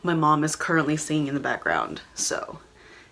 My mom is currently singing in the background, so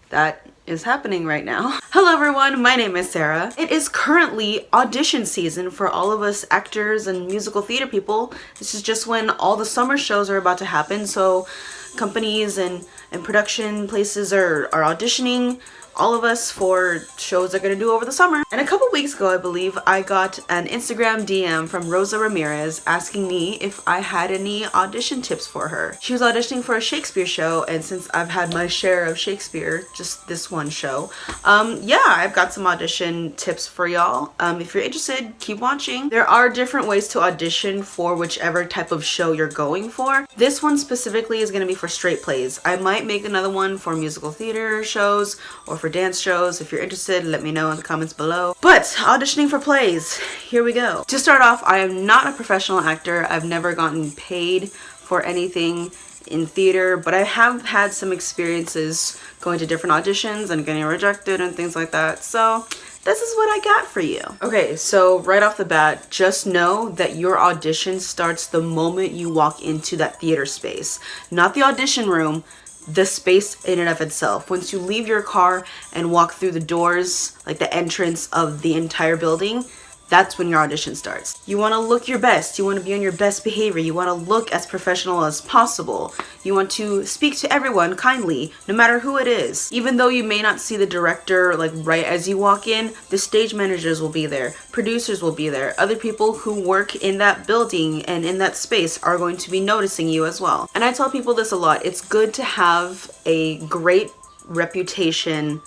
that is happening right now. Hello everyone, my name is Sarah. It is currently audition season for all of us actors and musical theater people. This is just when all the summer shows are about to happen, so companies and production places are auditioning all of us for shows they're gonna do over the summer. And a couple weeks ago, I believe, I got an Instagram DM from Rosa Ramirez asking me if I had any audition tips for her. She was auditioning for a Shakespeare show, and since I've had my share of Shakespeare, just this one show, yeah, I've got some audition tips for y'all. If you're interested, keep watching. There are different ways to audition for whichever type of show you're going for. This one specifically is gonna be for straight plays. I might make another one for musical theater shows or for dance shows. If you're interested, let me know in the comments below. But auditioning for plays, here we go. To start off, I am not a professional actor. I've never gotten paid for anything in theater, but I have had some experiences going to different auditions and getting rejected and things like that. So this is what I got for you. Okay, so right off the bat, just know that your audition starts the moment you walk into that theater space, not the audition room, the space in and of itself. Once you leave your car and walk through the doors, like the entrance of the entire building, that's when your audition starts. You want to look your best. You want to be on your best behavior. You want to look as professional as possible. You want to speak to everyone kindly, no matter who it is. Even though you may not see the director like right as you walk in, the stage managers will be there. Producers will be there. Other people who work in that building and in that space are going to be noticing you as well. And I tell people this a lot. It's good to have a great reputation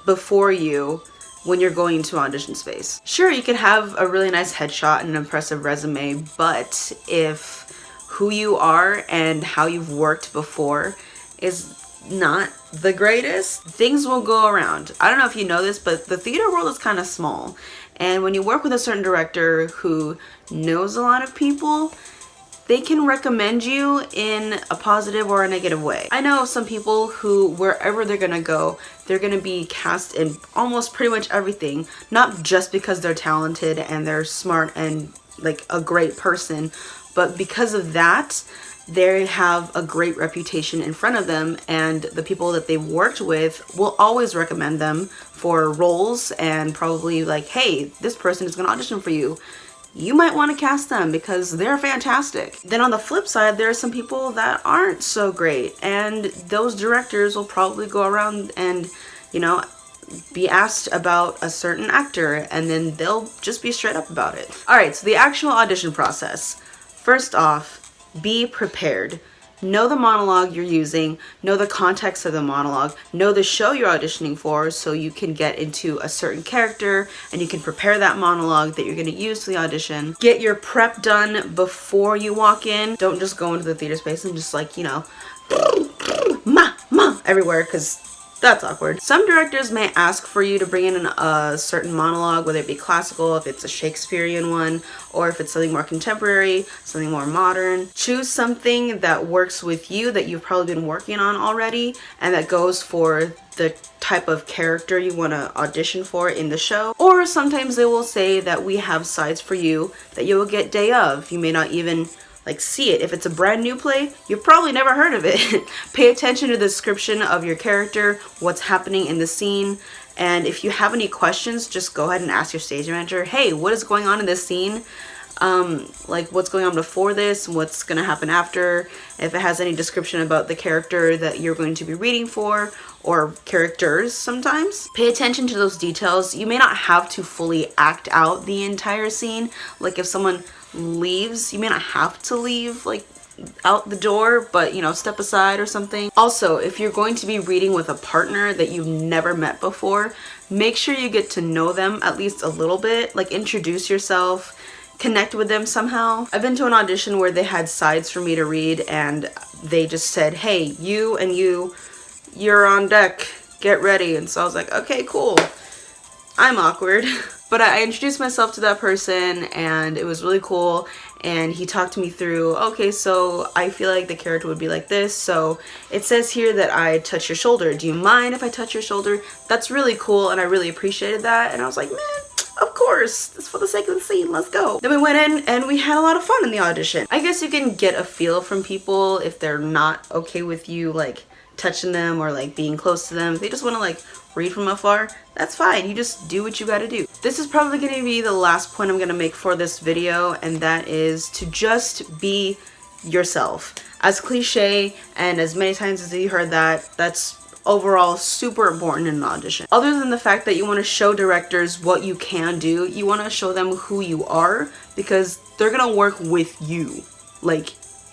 before you when you're going into audition space. Sure, you can have a really nice headshot and an impressive resume, but if who you are and how you've worked before is not the greatest, things will go around. I don't know if you know this, but the theater world is kind of small. And when you work with a certain director who knows a lot of people, they can recommend you in a positive or a negative way. I know of some people who, wherever they're gonna go, they're gonna be cast in almost pretty much everything, not just because they're talented and they're smart and like a great person, but because of that, they have a great reputation in front of them, and the people that they've worked with will always recommend them for roles and probably like, hey, this person is gonna audition for you. You might want to cast them because they're fantastic. Then on the flip side, there are some people that aren't so great, and those directors will probably go around and, you know, be asked about a certain actor, and then they'll just be straight up about it. All right, so the actual audition process. First off, be prepared. Know the monologue you're using, know the context of the monologue, know the show you're auditioning for so you can get into a certain character and you can prepare that monologue that you're going to use for the audition. Get your prep done before you walk in. Don't just go into the theater space and just like, you know, everywhere, because that's awkward. Some directors may ask for you to bring in a certain monologue, whether it be classical, if it's a Shakespearean one, or if it's something more contemporary, something more modern. Choose something that works with you, that you've probably been working on already, and that goes for the type of character you want to audition for in the show. Or sometimes they will say that we have sides for you that you will get day of. You may not even like see it. If it's a brand new play, you've probably never heard of it. Pay attention to the description of your character, what's happening in the scene, and if you have any questions, just go ahead and ask your stage manager, hey, what is going on in this scene? Like what's going on before this, what's gonna happen after, if it has any description about the character that you're going to be reading for, or characters sometimes. Pay attention to those details. You may not have to fully act out the entire scene. Like if someone leaves, you may not have to leave like out the door, but you know, step aside or something. Also, if you're going to be reading with a partner that you've never met before, make sure you get to know them at least a little bit. Like introduce yourself, connect with them somehow. I've been to an audition where they had sides for me to read and they just said, hey, you and you're on deck, get ready. And so I was like, okay, cool. I'm awkward. But I introduced myself to that person and it was really cool, and he talked me through, okay, so I feel like the character would be like this, so it says here that I touch your shoulder. Do you mind if I touch your shoulder? That's really cool, and I really appreciated that. And I was like, man, of course, it's for the sake of the scene, let's go. Then we went in and we had a lot of fun in the audition. I guess you can get a feel from people if they're not okay with you like touching them or like being close to them. If they just want to like read from afar, that's fine. You just do what you gotta do. This is probably gonna be the last point I'm gonna make for this video, and that is to just be yourself. As cliche and as many times as you heard that, that's overall super important in an audition. Other than the fact that you want to show directors what you can do, you want to show them who you are, because they're gonna work with you, like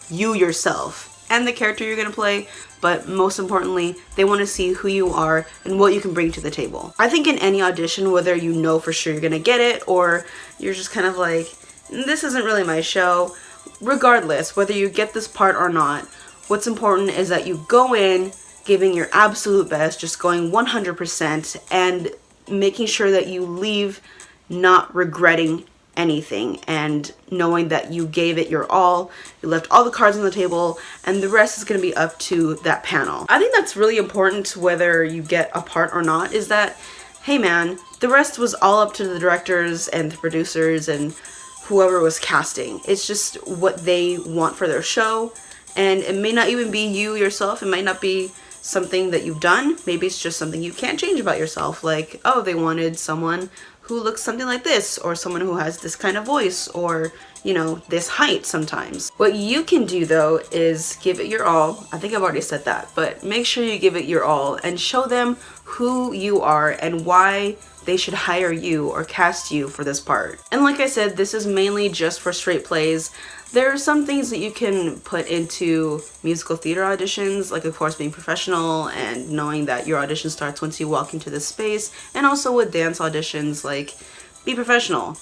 you yourself and the character you're gonna play, but most importantly, they want to see who you are and what you can bring to the table. I think in any audition, whether you know for sure you're gonna get it or you're just kind of like, this isn't really my show, regardless whether you get this part or not, what's important is that you go in giving your absolute best, just going 100% and making sure that you leave not regretting anything and knowing that you gave it your all, you left all the cards on the table, and the rest is going to be up to that panel. I think that's really important whether you get a part or not, is that, hey man, the rest was all up to the directors and the producers and whoever was casting. It's just what they want for their show, and it may not even be you yourself. It might not be something that you've done. Maybe it's just something you can't change about yourself, like, oh, they wanted someone who looks something like this, or someone who has this kind of voice, or, you know, this height sometimes. What you can do though is give it your all. I think I've already said that, but make sure you give it your all and show them who you are and why they should hire you or cast you for this part. And like I said, this is mainly just for straight plays. There are some things that you can put into musical theater auditions, like of course being professional and knowing that your audition starts once you walk into this space, and also with dance auditions, like be professional.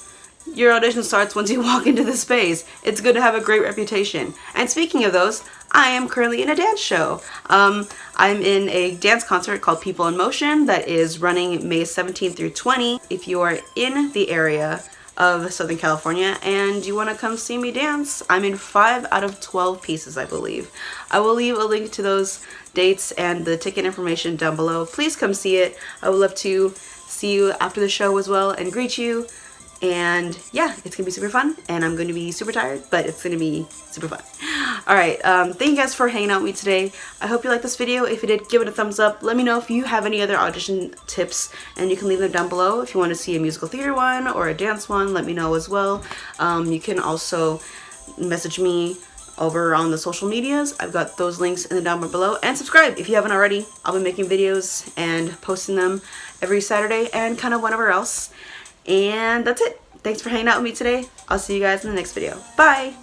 Your audition starts once you walk into the space. It's good to have a great reputation. And speaking of those, I am currently in a dance show. I'm in a dance concert called People in Motion that is running May 17th through 20. If you are in the area of Southern California and you want to come see me dance, I'm in 5 out of 12 pieces, I believe. I will leave a link to those dates and the ticket information down below. Please come see it. I would love to see you after the show as well and greet you. And yeah, it's gonna be super fun, and I'm gonna be super tired, but it's gonna be super fun. Alright, thank you guys for hanging out with me today. I hope you liked this video. If you did, give it a thumbs up. Let me know if you have any other audition tips, and you can leave them down below. If you want to see a musical theater one or a dance one, let me know as well. You can also message me over on the social medias. I've got those links in the down below. And subscribe if you haven't already. I'll be making videos and posting them every Saturday and kind of whenever else. And that's it. Thanks for hanging out with me today. I'll see you guys in the next video. Bye!